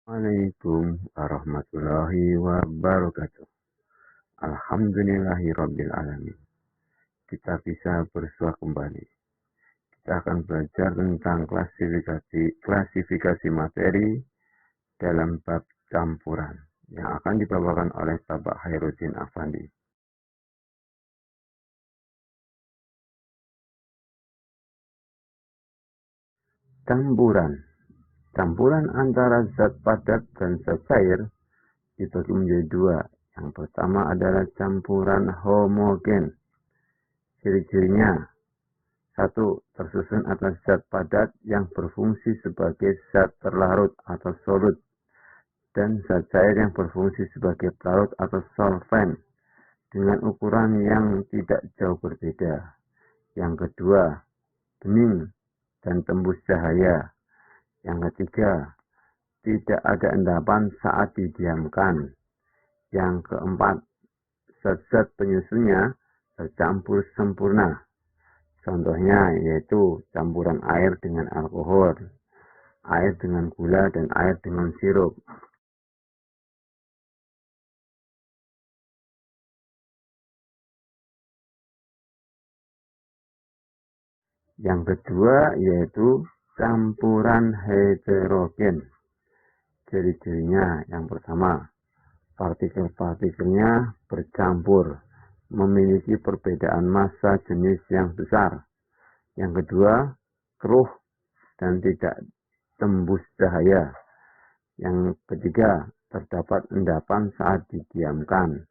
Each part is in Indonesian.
Assalamualaikum warahmatullahi wabarakatuh. Alhamdulillahirabbil alamin. Kita bisa bersua kembali. Kita akan belajar tentang klasifikasi materi dalam bab campuran yang akan dibawakan oleh Bapak Khairuddin Afandi. Campuran antara zat padat dan zat cair dibagi menjadi dua. Yang pertama adalah campuran homogen. Ciri-cirinya: 1. Tersusun atas zat padat yang berfungsi sebagai zat terlarut atau solut dan zat cair yang berfungsi sebagai pelarut atau solvent dengan ukuran yang tidak jauh berbeda. Yang kedua, bening dan tembus cahaya. Yang ketiga, tidak ada endapan saat didiamkan. Yang keempat, zat-zat penyusunnya tercampur sempurna. Contohnya yaitu campuran air dengan alkohol, air dengan gula, dan air dengan sirup. Yang kedua yaitu campuran heterogen. Ciri-cirinya: yang pertama, partikel-partikelnya bercampur, memiliki perbedaan massa jenis yang besar. Yang kedua, keruh dan tidak tembus cahaya. Yang ketiga, terdapat endapan saat didiamkan.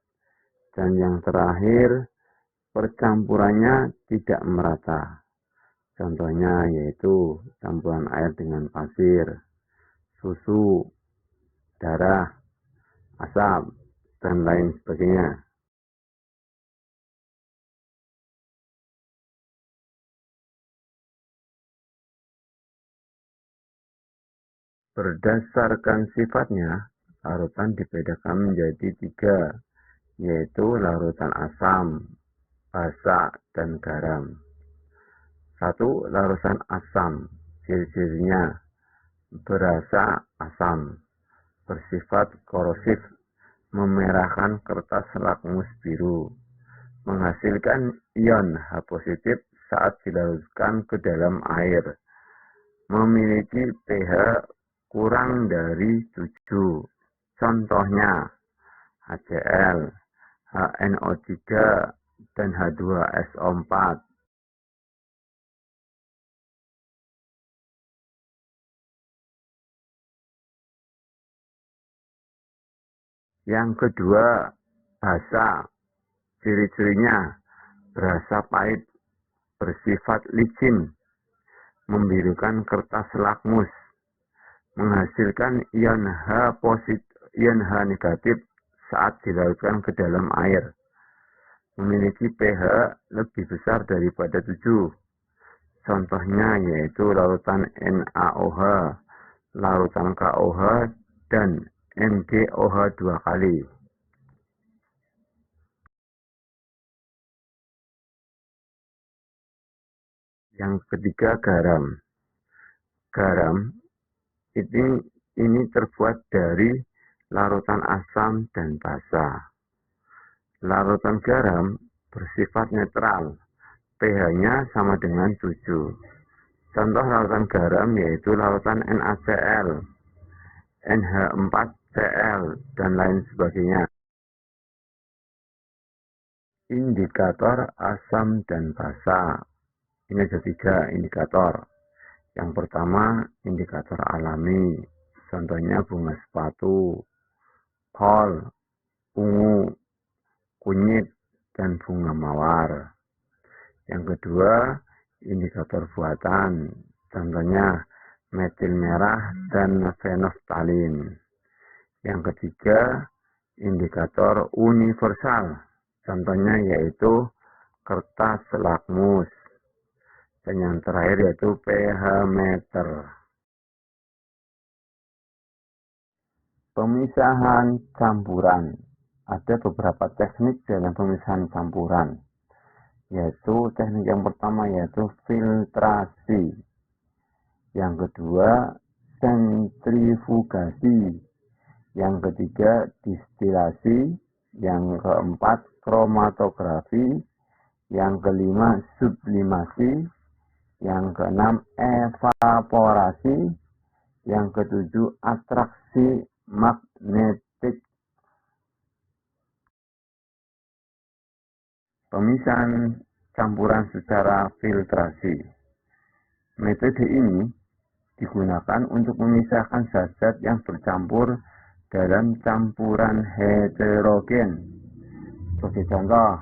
Dan yang terakhir, percampurannya tidak merata. Contohnya yaitu campuran air dengan pasir, susu, darah, asam, dan lain sebagainya. Berdasarkan sifatnya, larutan dibedakan menjadi 3, yaitu larutan asam, basa, dan garam. 1. Larutan asam. Ciri-cirinya: berasa asam, bersifat korosif, memerahkan kertas lakmus biru, menghasilkan ion H positif saat dilarutkan ke dalam air, memiliki pH kurang dari 7. Contohnya HCl, HNO3, dan H2SO4. Yang kedua, basa. Ciri-cirinya: berasa pahit, bersifat licin, membirukan kertas lakmus, menghasilkan ion H negatif saat dilarutkan ke dalam air, memiliki pH lebih besar daripada 7. Contohnya yaitu larutan NaOH, larutan KOH, dan NGOH 2 kali. Yang ketiga, garam. Garam ini terbuat dari larutan asam dan basa. Larutan garam bersifat netral, pH-nya sama dengan 7. Contoh larutan garam yaitu larutan NaCl, NH4Cl, dan lain sebagainya. Indikator asam dan basa. Ini ada 3 indikator. Yang pertama, indikator alami. Contohnya bunga sepatu, kol, ungu, kunyit, dan bunga mawar. Yang kedua, indikator buatan. Contohnya metil merah dan fenoftalin. Yang ketiga, indikator universal. Contohnya yaitu kertas lakmus. Dan yang terakhir yaitu pH meter. Pemisahan campuran. Ada beberapa teknik dalam pemisahan campuran. Yaitu teknik yang pertama yaitu filtrasi. Yang kedua, sentrifugasi, yang ketiga distilasi, yang keempat kromatografi, yang kelima sublimasi, yang keenam evaporasi, yang ketujuh atraksi magnetik. Pemisahan campuran secara filtrasi. Metode ini digunakan untuk memisahkan zat-zat yang bercampur dalam campuran heterogen. Sebagai contoh,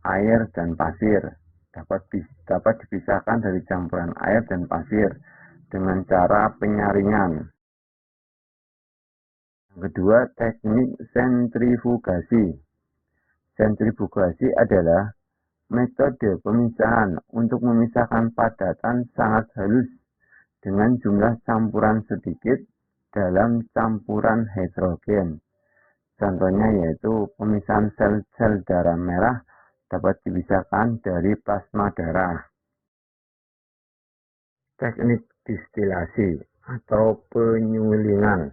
air dan pasir dapat dipisahkan dari campuran air dan pasir dengan cara penyaringan. Yang kedua, teknik sentrifugasi. Sentrifugasi adalah metode pemisahan untuk memisahkan padatan sangat halus dengan jumlah campuran sedikit dalam campuran heterogen. Contohnya yaitu pemisahan sel-sel darah merah dapat dipisahkan dari plasma darah. Teknik distilasi atau penyulingan.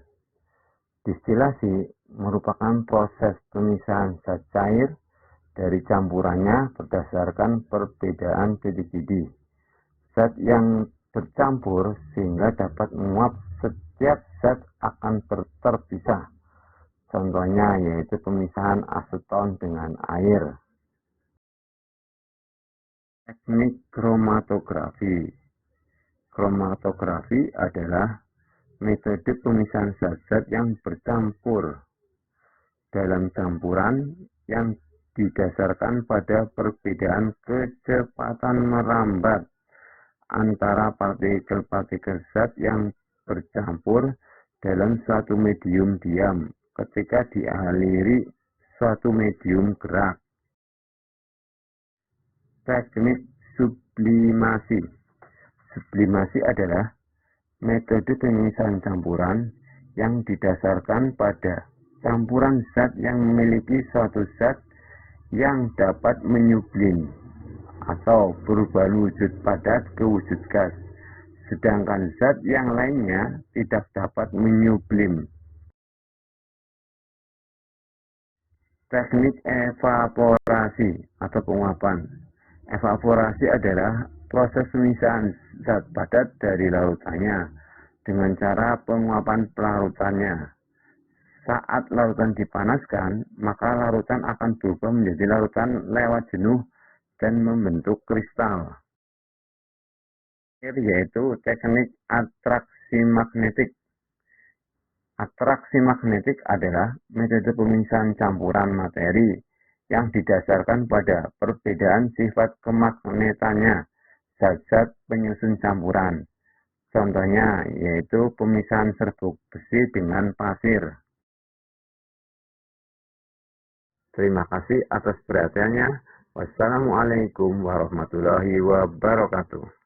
Distilasi merupakan proses pemisahan zat cair dari campurannya berdasarkan perbedaan titik-titik zat yang bercampur sehingga dapat menguap. Setiap zat akan terpisah. Contohnya yaitu pemisahan aseton dengan air. Teknik kromatografi. Kromatografi adalah metode pemisahan zat-zat yang bercampur dalam campuran yang didasarkan pada perbedaan kecepatan merambat antara partikel-partikel zat yang bercampur dalam suatu medium diam ketika dialiri suatu medium gerak. Teknik sublimasi. Sublimasi adalah metode pemisahan campuran yang didasarkan pada campuran zat yang memiliki suatu zat yang dapat menyublim atau berubah wujud padat ke wujud gas, sedangkan zat yang lainnya tidak dapat menyublim. Teknik evaporasi atau penguapan. Evaporasi adalah proses pemisahan zat padat dari larutannya dengan cara penguapan pelarutannya. Saat larutan dipanaskan, maka larutan akan berubah menjadi larutan lewat jenuh dan membentuk kristal. Yaitu teknik atraksi magnetik. Atraksi magnetik adalah metode pemisahan campuran materi yang didasarkan pada perbedaan sifat kemagnetannya zat-zat penyusun campuran. Contohnya yaitu pemisahan serbuk besi dengan pasir. Terima kasih atas perhatiannya. Wassalamualaikum warahmatullahi wabarakatuh.